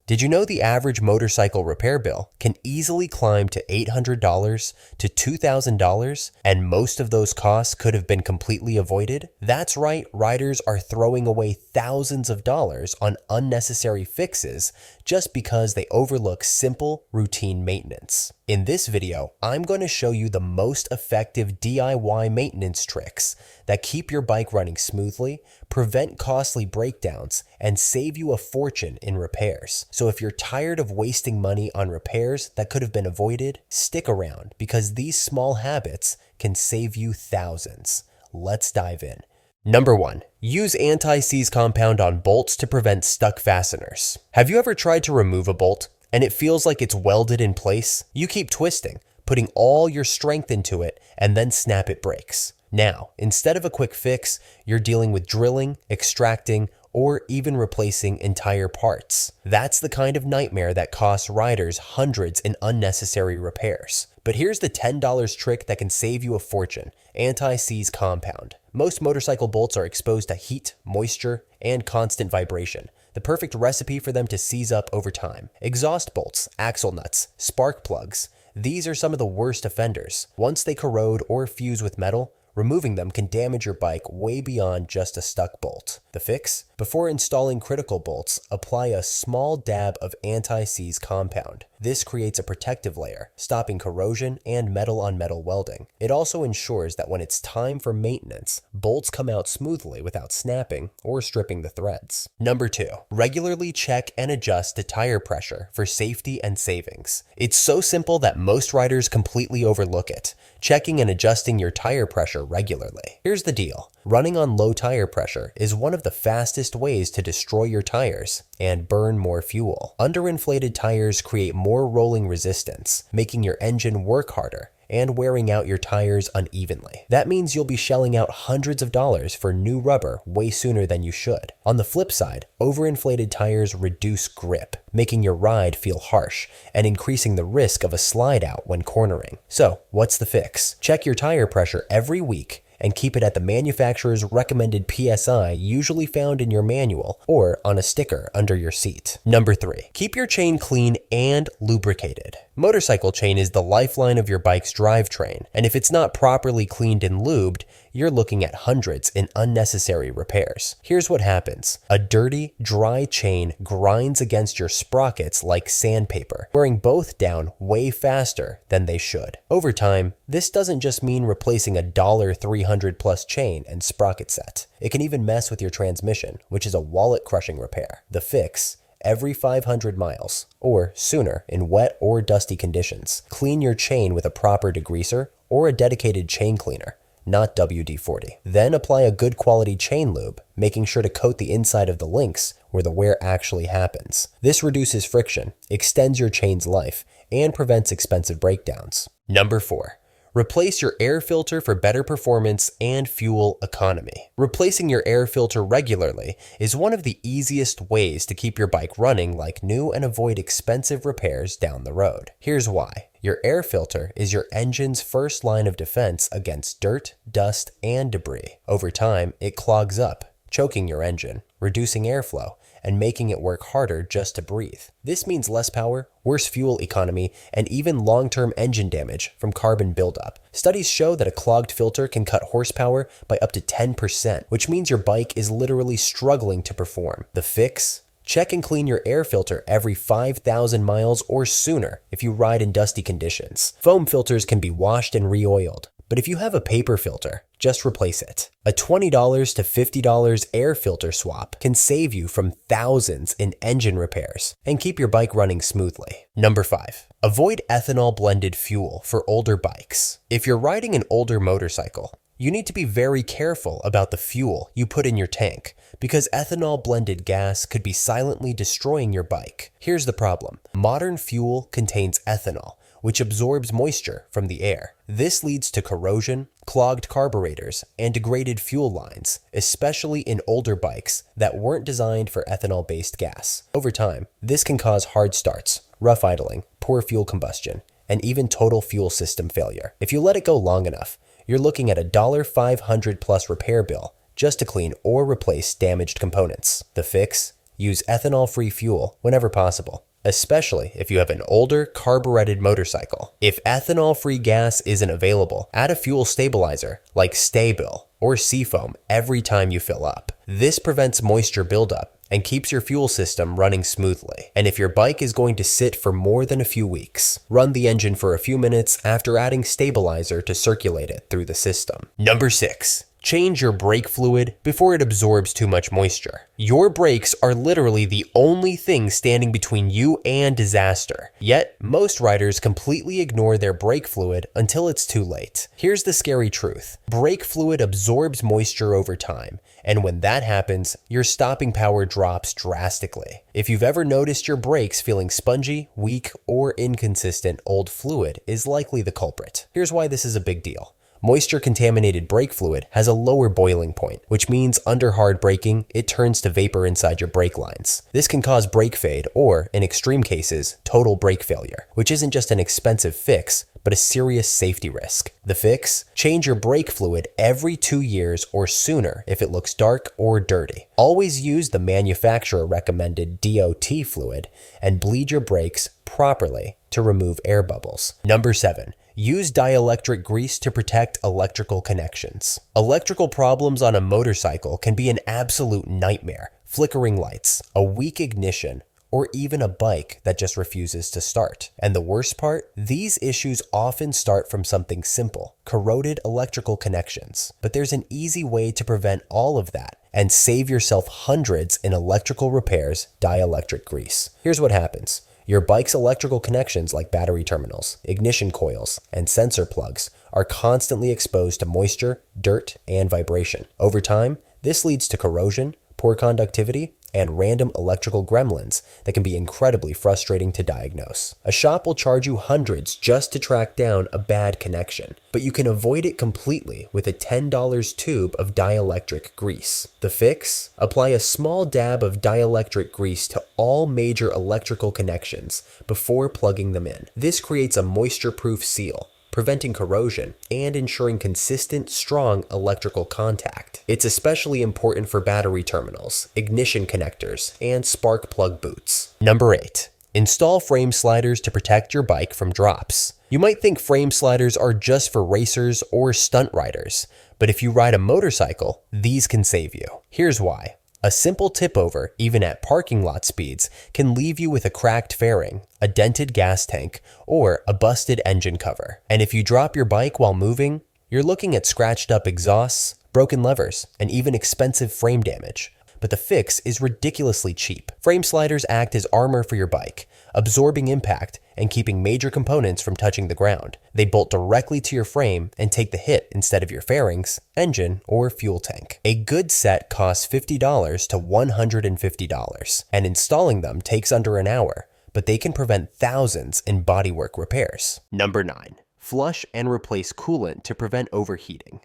Did you know the average motorcycle repair bill can easily climb to $800 to $2,000, and most of those costs could have been completely avoided? That's right, riders are throwing away thousands of dollars on unnecessary fixes just because they overlook simple, routine maintenance. In this video, I'm going to show you the most effective DIY maintenance tricks that keep your bike running smoothly, prevent costly breakdowns, and save you a fortune in repairs. So if you're tired of wasting money on repairs that could have been avoided, stick around because these small habits can save you thousands. Let's dive in. Number 1. Use anti-seize compound on bolts to prevent stuck fasteners. Have you ever tried to remove a bolt and it feels like it's welded in place? You keep twisting, putting all your strength into it, and then snap, it breaks. Now, instead of a quick fix, you're dealing with drilling, extracting, or even replacing entire parts. That's the kind of nightmare that costs riders hundreds in unnecessary repairs. But here's the $10 trick that can save you a fortune: anti-seize compound. Most motorcycle bolts are exposed to heat, moisture, and constant vibration. The perfect recipe for them to seize up over time. Exhaust bolts, axle nuts, spark plugs. These are some of the worst offenders. Once they corrode or fuse with metal, removing them can damage your bike way beyond just a stuck bolt. The fix? Before installing critical bolts, apply a small dab of anti-seize compound. This creates a protective layer, stopping corrosion and metal-on-metal welding. It also ensures that when it's time for maintenance, bolts come out smoothly without snapping or stripping the threads. Number 2. Regularly check and adjust the tire pressure for safety and savings. It's so simple that most riders completely overlook it. Checking and adjusting your tire pressure regularly. Here's the deal. Running on low tire pressure is one of the fastest ways to destroy your tires and burn more fuel. Underinflated tires create more rolling resistance, making your engine work harder and wearing out your tires unevenly. That means you'll be shelling out hundreds of dollars for new rubber way sooner than you should. On the flip side, overinflated tires reduce grip, making your ride feel harsh and increasing the risk of a slide out when cornering. So, what's the fix? Check your tire pressure every week and keep it at the manufacturer's recommended PSI, usually found in your manual or on a sticker under your seat. Number 3. Keep your chain clean and lubricated. Motorcycle chain is the lifeline of your bike's drivetrain, and if it's not properly cleaned and lubed, you're looking at hundreds in unnecessary repairs. Here's what happens. A dirty, dry chain grinds against your sprockets like sandpaper, wearing both down way faster than they should. Over time, this doesn't just mean replacing a $300 plus chain and sprocket set. It can even mess with your transmission, which is a wallet-crushing repair. The fix? Every 500 miles, or sooner in wet or dusty conditions, clean your chain with a proper degreaser or a dedicated chain cleaner, not WD-40. Then apply a good quality chain lube, making sure to coat the inside of the links where the wear actually happens. This reduces friction, extends your chain's life, and prevents expensive breakdowns. Number 4. Replace your air filter for better performance and fuel economy. Replacing your air filter regularly is one of the easiest ways to keep your bike running like new and avoid expensive repairs down the road. Here's why. Your air filter is your engine's first line of defense against dirt, dust, and debris. Over time, it clogs up, choking your engine, reducing airflow, and making it work harder just to breathe. This means less power, worse fuel economy, and even long-term engine damage from carbon buildup. Studies show that a clogged filter can cut horsepower by up to 10%, which means your bike is literally struggling to perform. The fix? Check and clean your air filter every 5,000 miles or sooner if you ride in dusty conditions. Foam filters can be washed and re-oiled, but if you have a paper filter, just replace it. A $20 to $50 air filter swap can save you from thousands in engine repairs and keep your bike running smoothly. Number 5. Avoid ethanol-blended fuel for older bikes. If you're riding an older motorcycle, you need to be very careful about the fuel you put in your tank because ethanol-blended gas could be silently destroying your bike. Here's the problem. Modern fuel contains ethanol, which absorbs moisture from the air. This leads to corrosion, clogged carburetors, and degraded fuel lines, especially in older bikes that weren't designed for ethanol-based gas. Over time, this can cause hard starts, rough idling, poor fuel combustion, and even total fuel system failure. If you let it go long enough, you're looking at a $500 plus repair bill just to clean or replace damaged components. The fix? use ethanol-free fuel whenever possible, especially if you have an older carbureted motorcycle. If ethanol-free gas isn't available, add a fuel stabilizer like Sta-Bil or Seafoam every time you fill up. This prevents moisture buildup and keeps your fuel system running smoothly. And if your bike is going to sit for more than a few weeks, run the engine for a few minutes after adding stabilizer to circulate it through the system. Number 6. Change your brake fluid before it absorbs too much moisture. Your brakes are literally the only thing standing between you and disaster. Yet, most riders completely ignore their brake fluid until it's too late. Here's the scary truth. Brake fluid absorbs moisture over time, and when that happens, your stopping power drops drastically. If you've ever noticed your brakes feeling spongy, weak, or inconsistent, old fluid is likely the culprit. Here's why this is a big deal. Moisture-contaminated brake fluid has a lower boiling point, which means under hard braking, it turns to vapor inside your brake lines. This can cause brake fade or, in extreme cases, total brake failure, which isn't just an expensive fix, but a serious safety risk. The fix? Change your brake fluid every 2 years or sooner if it looks dark or dirty. Always use the manufacturer-recommended DOT fluid and bleed your brakes properly to remove air bubbles. Number 7. Use dielectric grease to protect electrical connections. Electrical problems on a motorcycle can be an absolute nightmare. Flickering lights, a weak ignition, or even a bike that just refuses to start. And the worst part? These issues often start from something simple, corroded electrical connections. But there's an easy way to prevent all of that and save yourself hundreds in electrical repairs: dielectric grease. Here's what happens. Your bike's electrical connections like battery terminals, ignition coils, and sensor plugs are constantly exposed to moisture, dirt, and vibration. Over time, this leads to corrosion, poor conductivity, and random electrical gremlins that can be incredibly frustrating to diagnose. A shop will charge you hundreds just to track down a bad connection, but you can avoid it completely with a $10 tube of dielectric grease. The fix? Apply a small dab of dielectric grease to all major electrical connections before plugging them in. This creates a moisture-proof seal, preventing corrosion and ensuring consistent, strong electrical contact. It's especially important for battery terminals, ignition connectors, and spark plug boots. Number 8. Install frame sliders to protect your bike from drops. You might think frame sliders are just for racers or stunt riders, but if you ride a motorcycle, these can save you. Here's why. A simple tip over, even at parking lot speeds, can leave you with a cracked fairing, a dented gas tank, or a busted engine cover. And if you drop your bike while moving, you're looking at scratched up exhausts, broken levers, and even expensive frame damage. But the fix is ridiculously cheap. Frame sliders act as armor for your bike, absorbing impact and keeping major components from touching the ground. They bolt directly to your frame and take the hit instead of your fairings, engine, or fuel tank. A good set costs $50 to $150, and installing them takes under an hour, but they can prevent thousands in bodywork repairs. Number 9. Flush and replace coolant to prevent overheating.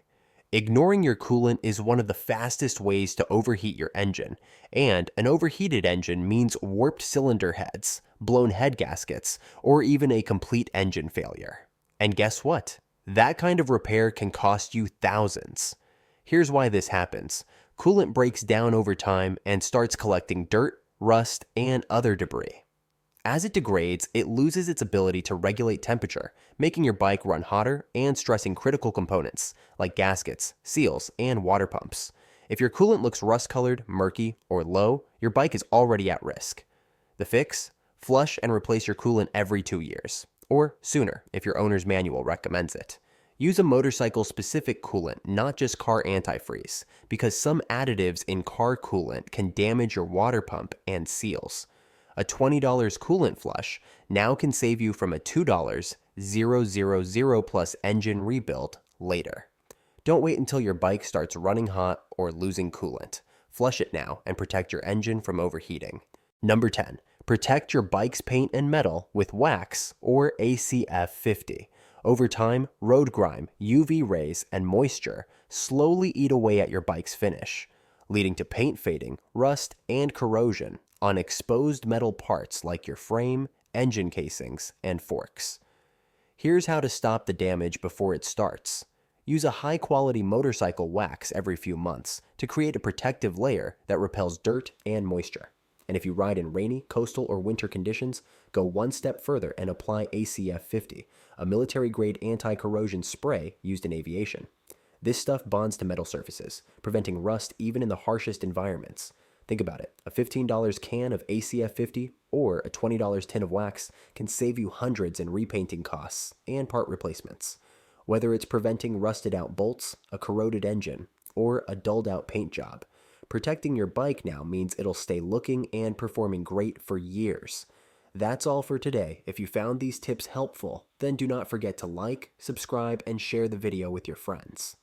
Ignoring your coolant is one of the fastest ways to overheat your engine, and an overheated engine means warped cylinder heads, blown head gaskets, or even a complete engine failure. And guess what? That kind of repair can cost you thousands. Here's why this happens. Coolant breaks down over time and starts collecting dirt, rust, and other debris. As it degrades, it loses its ability to regulate temperature, making your bike run hotter and stressing critical components like gaskets, seals, and water pumps. If your coolant looks rust-colored, murky, or low, your bike is already at risk. The fix? Flush and replace your coolant every 2 years, or sooner if your owner's manual recommends it. Use a motorcycle-specific coolant, not just car antifreeze, because some additives in car coolant can damage your water pump and seals. A $20 coolant flush now can save you from a $2 000 plus engine rebuild later. Don't wait until your bike starts running hot or losing coolant. Flush it now and protect your engine from overheating. Number 10. Protect your bike's paint and metal with wax or ACF 50. Over time, road grime, UV rays, and moisture slowly eat away at your bike's finish, leading to paint fading, rust, and corrosion on exposed metal parts like your frame, engine casings, and forks. Here's how to stop the damage before it starts. Use a high-quality motorcycle wax every few months to create a protective layer that repels dirt and moisture. And if you ride in rainy, coastal, or winter conditions, go one step further and apply ACF 50, a military-grade anti-corrosion spray used in aviation. This stuff bonds to metal surfaces, preventing rust even in the harshest environments. Think about it. A $15 can of ACF 50 or a $20 tin of wax can save you hundreds in repainting costs and part replacements. Whether it's preventing rusted out bolts, a corroded engine, or a dulled out paint job, protecting your bike now means it'll stay looking and performing great for years. That's all for today. If you found these tips helpful, then do not forget to like, subscribe, and share the video with your friends.